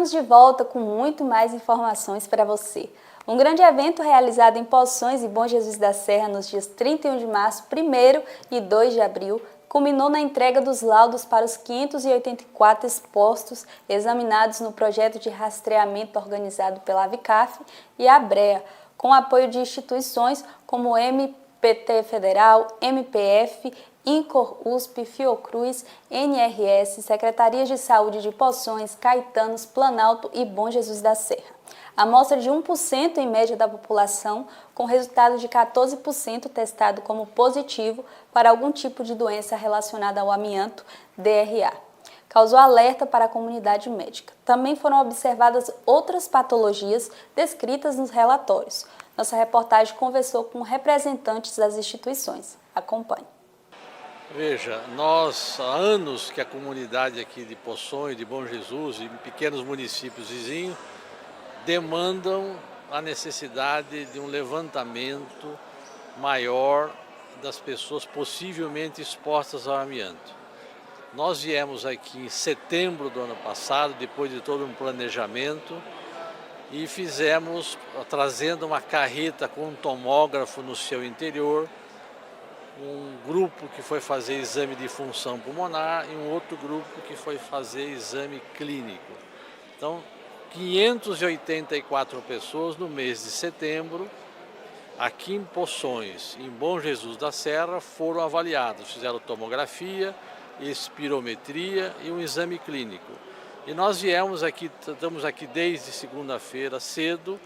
Estamos de volta com muito mais informações para você. Um grande evento realizado em Poções e Bom Jesus da Serra nos dias 31 de março, 1º e 2 de abril, culminou na entrega dos laudos para os 584 expostos examinados no projeto de rastreamento organizado pela Avicaf e a ABREA, com apoio de instituições como o MPT Federal, MPF, INCOR, USP, Fiocruz, NRS, Secretarias de Saúde de Poções, Caetanos, Planalto e Bom Jesus da Serra. Amostra de 1% em média da população, com resultado de 14% testado como positivo para algum tipo de doença relacionada ao amianto, DRA. Causou alerta para a comunidade médica. Também foram observadas outras patologias descritas nos relatórios. Nossa reportagem conversou com representantes das instituições. Acompanhe. Veja, nós há anos que a comunidade aqui de Poções, de Bom Jesus e pequenos municípios vizinhos demandam a necessidade de um levantamento maior das pessoas possivelmente expostas ao amianto. Nós viemos aqui em setembro do ano passado, depois de todo um planejamento, e fizemos, trazendo uma carreta com um tomógrafo no seu interior, um grupo que foi fazer exame de função pulmonar e um outro grupo que foi fazer exame clínico. Então, 584 pessoas no mês de setembro, aqui em Poções, em Bom Jesus da Serra, foram avaliados. Fizeram tomografia, espirometria e um exame clínico. E nós viemos aqui, estamos aqui desde segunda-feira cedo,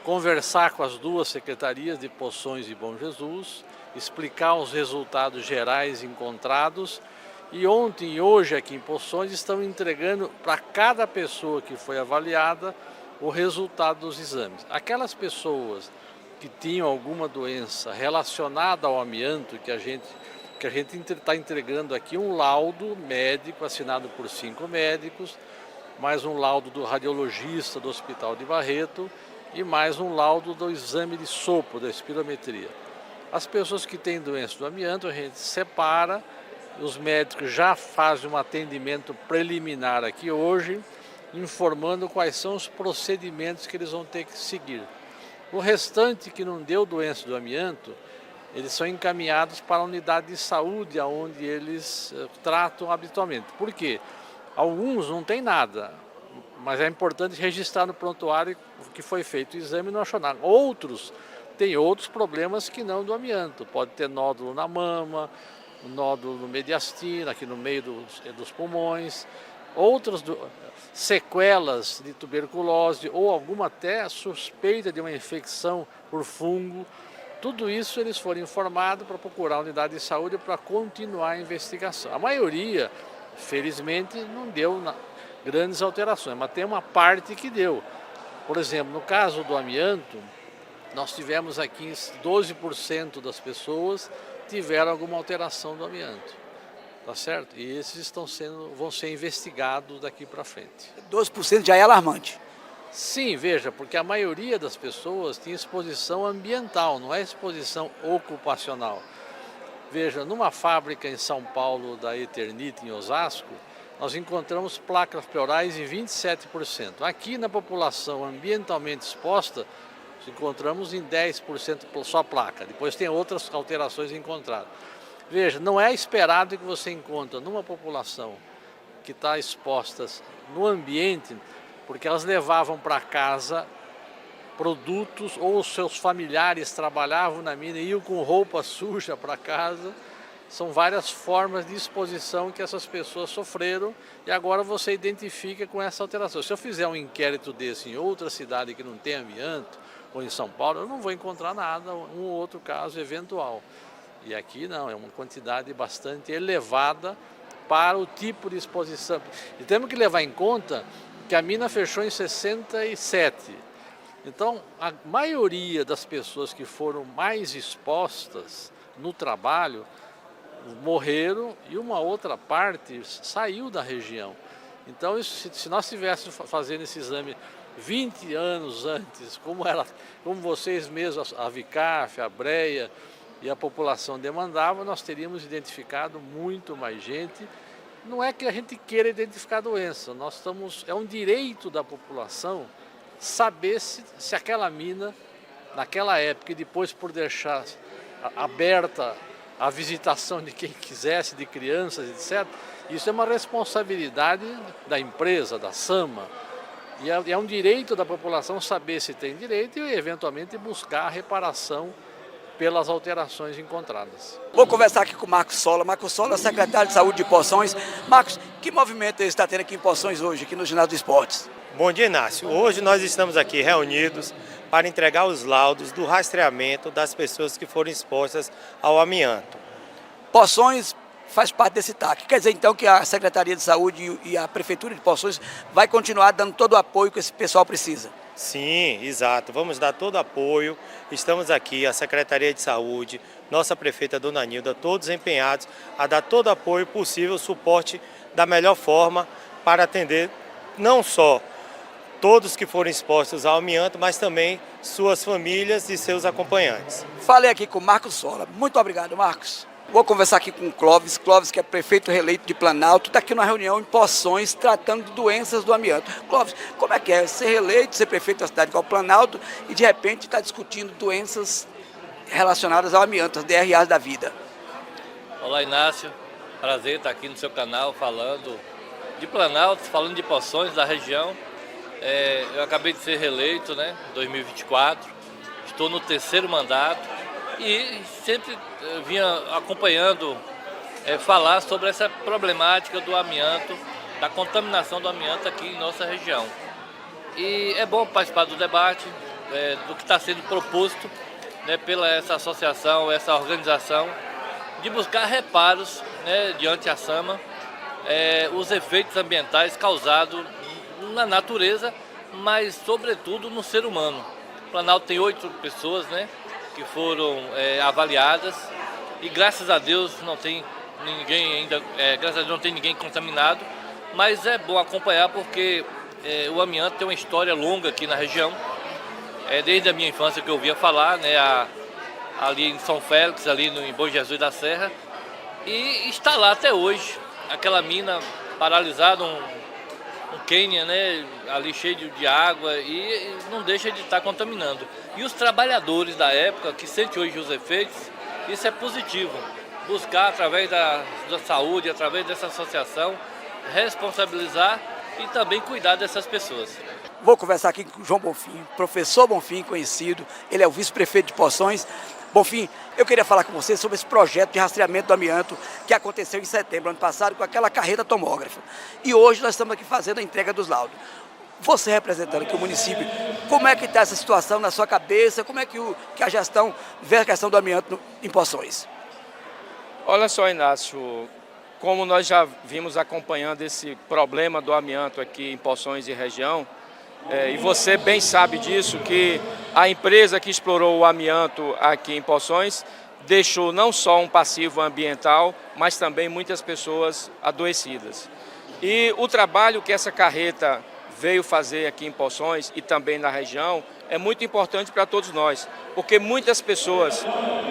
conversar com as duas secretarias de Poções e Bom Jesus, explicar os resultados gerais encontrados. E ontem e hoje aqui em Poções estão entregando para cada pessoa que foi avaliada o resultado dos exames. Aquelas pessoas que tinham alguma doença relacionada ao amianto, que a gente está entregando aqui um laudo médico assinado por 5 médicos, mais um laudo do radiologista do Hospital de Barreto e mais um laudo do exame de sopro, da espirometria. As pessoas que têm doença do amianto, a gente separa, os médicos já fazem um atendimento preliminar aqui hoje, informando quais são os procedimentos que eles vão ter que seguir. O restante que não deu doença do amianto, eles são encaminhados para a unidade de saúde, onde eles tratam habitualmente. Por quê? Alguns não têm nada, mas é importante registrar no prontuário que foi feito o exame e não achou nada. Outros têm outros problemas que não do amianto. Pode ter nódulo na mama, nódulo no mediastino, aqui no meio dos pulmões, outras sequelas de tuberculose ou alguma até suspeita de uma infecção por fungo. Tudo isso eles foram informados para procurar a unidade de saúde para continuar a investigação. A maioria, felizmente, não deu grandes alterações, mas tem uma parte que deu. Por exemplo, no caso do amianto, nós tivemos aqui 12% das pessoas tiveram alguma alteração do amianto, tá certo? E esses vão ser investigados daqui para frente. 12% já é alarmante. Sim, veja, porque a maioria das pessoas tinha exposição ambiental, não é exposição ocupacional. Veja, numa fábrica em São Paulo da Eternit, em Osasco, nós encontramos placas pleurais em 27%. Aqui na população ambientalmente exposta, encontramos em 10% só placa. Depois tem outras alterações encontradas. Veja, não é esperado que você encontre numa população que está exposta no ambiente, porque elas levavam para casa produtos ou os seus familiares trabalhavam na mina e iam com roupa suja para casa. São várias formas de exposição que essas pessoas sofreram e agora você identifica com essa alteração. Se eu fizer um inquérito desse em outra cidade que não tem amianto, ou em São Paulo, eu não vou encontrar nada, um ou outro caso eventual. E aqui não, é uma quantidade bastante elevada para o tipo de exposição. E temos que levar em conta que a mina fechou em 67. Então, a maioria das pessoas que foram mais expostas no trabalho morreram e uma outra parte saiu da região. Então, se nós estivéssemos fazendo esse exame 20 anos antes, como vocês mesmos, a Avicaf, a ABREA e a população demandavam, nós teríamos identificado muito mais gente Não é que a gente queira identificar a doença, é um direito da população saber se aquela mina, naquela época, e depois por deixar aberta a visitação de quem quisesse, de crianças, etc., isso é uma responsabilidade da empresa, da SAMA, e é um direito da população saber se tem direito e, eventualmente, buscar a reparação pelas alterações encontradas. Vou conversar aqui com o Marcos Sola. Marcos Sola, secretário de Saúde de Poções. Marcos, que movimento ele está tendo aqui em Poções hoje, aqui no Ginásio de Esportes? Bom dia, Inácio. Hoje nós estamos aqui reunidos para entregar os laudos do rastreamento das pessoas que foram expostas ao amianto. Poções faz parte desse TAC. Quer dizer, então, que a Secretaria de Saúde e a Prefeitura de Poções vai continuar dando todo o apoio que esse pessoal precisa? Sim, exato. Vamos dar todo o apoio. Estamos aqui, a Secretaria de Saúde, nossa prefeita Dona Nilda, todos empenhados a dar todo o apoio possível, suporte da melhor forma para atender não só todos que foram expostos ao amianto, mas também suas famílias e seus acompanhantes. Falei aqui com o Marcos Sola. Muito obrigado, Marcos. Vou conversar aqui com o Clóvis, que é prefeito reeleito de Planalto, está aqui numa reunião em Poções, tratando de doenças do amianto. Clóvis, como é que é ser reeleito, ser prefeito da cidade igual Planalto e de repente está discutindo doenças relacionadas ao amianto, as DRAs da vida? Olá, Inácio, prazer estar aqui no seu canal falando de Planalto, falando de Poções, da região. Eu acabei de ser reeleito, né, em 2024, estou no 3º mandato. E sempre vinha acompanhando falar sobre essa problemática do amianto, da contaminação do amianto aqui em nossa região. E é bom participar do debate, do que está sendo proposto, né, pela essa associação, essa organização, de buscar reparos, né, diante a SAMA, os efeitos ambientais causados na natureza, mas sobretudo no ser humano. O Planalto tem 8 pessoas, né, que foram avaliadas e graças a Deus não tem ninguém ainda, graças a Deus não tem ninguém contaminado, mas é bom acompanhar porque o amianto tem uma história longa aqui na região, desde a minha infância que eu ouvia falar, né, ali em São Félix, ali em Bom Jesus da Serra, e está lá até hoje, aquela mina paralisada, um cânion, né, ali cheio de água e não deixa de estar contaminando. E os trabalhadores da época que sentem hoje os efeitos, isso é positivo. Buscar através da saúde, através dessa associação, responsabilizar e também cuidar dessas pessoas. Vou conversar aqui com o João Bonfim, professor Bonfim, conhecido, ele é o vice-prefeito de Poções. Bonfim, eu queria falar com você sobre esse projeto de rastreamento do amianto que aconteceu em setembro, ano passado, com aquela carreta tomógrafa. E hoje nós estamos aqui fazendo a entrega dos laudos. Você representando aqui o município, como é que está essa situação na sua cabeça? Como é que a gestão vê a questão do amianto em Poções? Olha só, Inácio, como nós já vimos acompanhando esse problema do amianto aqui em Poções e região, e você bem sabe disso, que a empresa que explorou o amianto aqui em Poções deixou não só um passivo ambiental, mas também muitas pessoas adoecidas. E o trabalho que essa carreta veio fazer aqui em Poções e também na região é muito importante para todos nós, porque muitas pessoas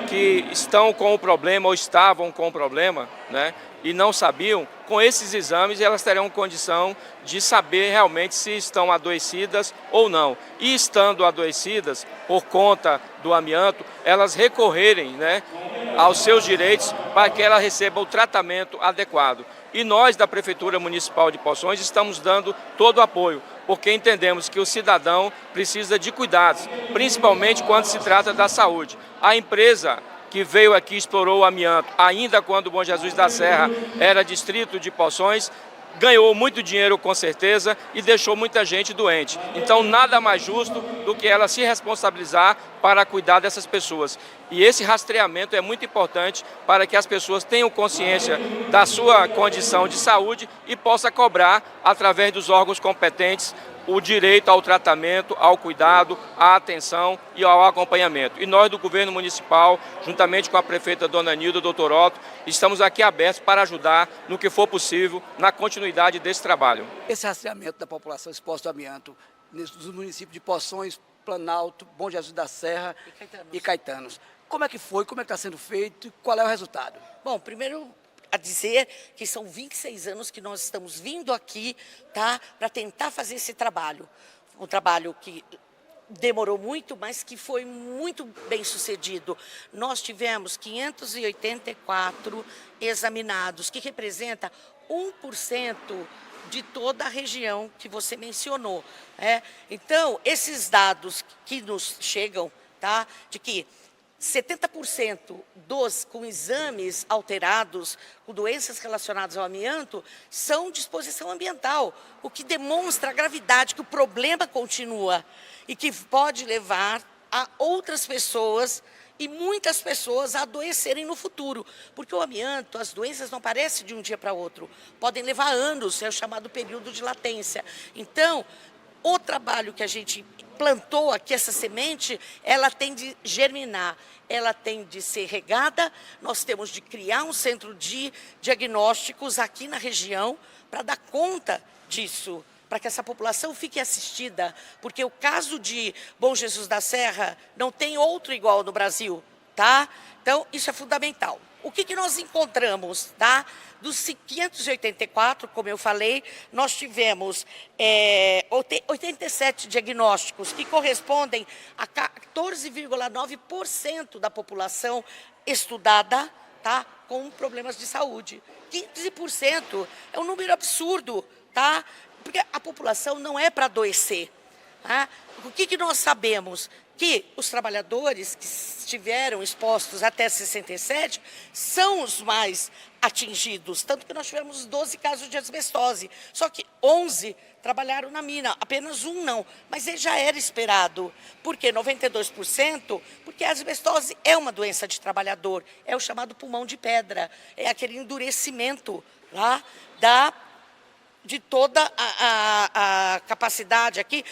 que estão com o problema ou estavam com o problema, né, e não sabiam, com esses exames elas terão condição de saber realmente se estão adoecidas ou não. E estando adoecidas por conta do amianto, elas recorrerem, né, aos seus direitos para que ela receba o tratamento adequado. E nós, da Prefeitura Municipal de Poções, estamos dando todo o apoio, porque entendemos que o cidadão precisa de cuidados, principalmente quando se trata da saúde. A empresa que veio aqui e explorou o amianto, ainda quando Bom Jesus da Serra era distrito de Poções, ganhou muito dinheiro com certeza e deixou muita gente doente. Então nada mais justo do que ela se responsabilizar para cuidar dessas pessoas. E esse rastreamento é muito importante para que as pessoas tenham consciência da sua condição de saúde e possa cobrar, através dos órgãos competentes, o direito ao tratamento, ao cuidado, à atenção e ao acompanhamento. E nós do governo municipal, juntamente com a prefeita Dona Nilda, doutor Otto, estamos aqui abertos para ajudar no que for possível na continuidade desse trabalho. Esse rastreamento da população exposta ao amianto nos municípios de Poções, Planalto, Bom Jesus da Serra e Caetanos. Como é que foi, como é que está sendo feito e qual é o resultado? Bom, primeiro a dizer que são 26 anos que nós estamos vindo aqui, tá, para tentar fazer esse trabalho. Um trabalho que demorou muito, mas que foi muito bem sucedido. Nós tivemos 584 examinados, que representa 1% de toda a região que você mencionou. Então, esses dados que nos chegam, tá, de que 70% dos com exames alterados, com doenças relacionadas ao amianto, são de exposição ambiental, o que demonstra a gravidade, que o problema continua e que pode levar a outras pessoas e muitas pessoas a adoecerem no futuro. Porque o amianto, as doenças não aparecem de um dia para outro, podem levar anos, é o chamado período de latência. Então, o trabalho que a gente plantou aqui, essa semente, ela tem de germinar, ela tem de ser regada, nós temos de criar um centro de diagnósticos aqui na região para dar conta disso, para que essa população fique assistida, porque o caso de Bom Jesus da Serra não tem outro igual no Brasil, tá? Então, isso é fundamental. O que nós encontramos, tá? Dos 584, como eu falei, nós tivemos 87 diagnósticos, que correspondem a 14,9% da população estudada, tá, com problemas de saúde. 15% é um número absurdo, tá? Porque a população não é para adoecer. Tá? O que nós sabemos? Que os trabalhadores que estiveram expostos até 67 são os mais atingidos, tanto que nós tivemos 12 casos de asbestose, só que 11 trabalharam na mina, apenas um não, mas ele já era esperado. Por quê? 92%? Porque a asbestose é uma doença de trabalhador, é o chamado pulmão de pedra, é aquele endurecimento lá de toda a capacidade aqui,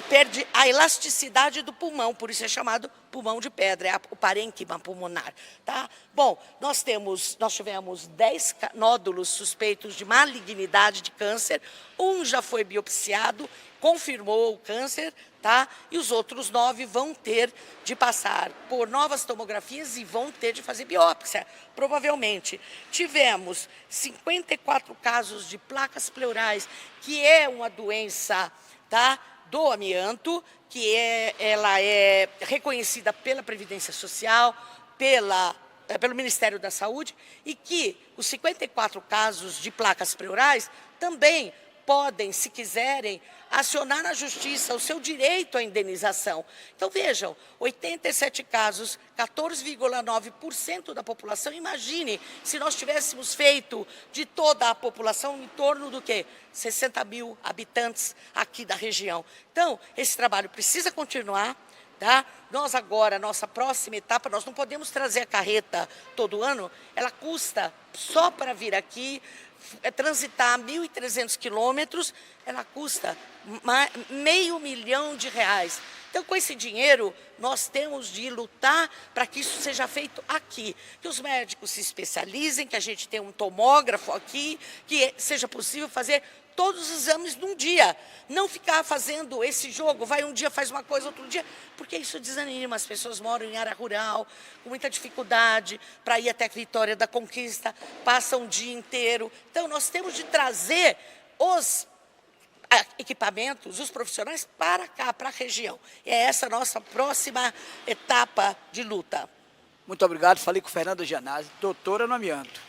perde a elasticidade do pulmão, por isso é chamado pulmão de pedra, é o parênquima pulmonar. Tá? Bom, nós tivemos 10 nódulos suspeitos de malignidade de câncer, um já foi biopsiado, confirmou o câncer, tá? E os outros 9 vão ter de passar por novas tomografias e vão ter de fazer biópsia, provavelmente. Tivemos 54 casos de placas pleurais, que é uma doença, tá, do amianto, que ela é reconhecida pela Previdência Social, pelo Ministério da Saúde, e que os 54 casos de placas pleurais também podem, se quiserem, acionar na justiça o seu direito à indenização. Então, vejam, 87 casos, 14,9% da população. Imagine se nós tivéssemos feito de toda a população em torno do quê? 60 mil habitantes aqui da região. Então, esse trabalho precisa continuar. Tá? Nós agora, nossa próxima etapa, nós não podemos trazer a carreta todo ano, ela custa, só para vir aqui, transitar 1.300 quilômetros, ela custa R$500 mil. Então, com esse dinheiro, nós temos de lutar para que isso seja feito aqui, que os médicos se especializem, que a gente tenha um tomógrafo aqui, que seja possível fazer todos os exames num dia, não ficar fazendo esse jogo, vai um dia faz uma coisa, outro dia, porque isso desanima, as pessoas moram em área rural, com muita dificuldade para ir até a Vitória da Conquista, passam o dia inteiro. Então, nós temos de trazer os equipamentos, os profissionais para cá, para a região. É essa a nossa próxima etapa de luta. Muito obrigado, falei com Fernanda Gianazzi, doutora no amianto.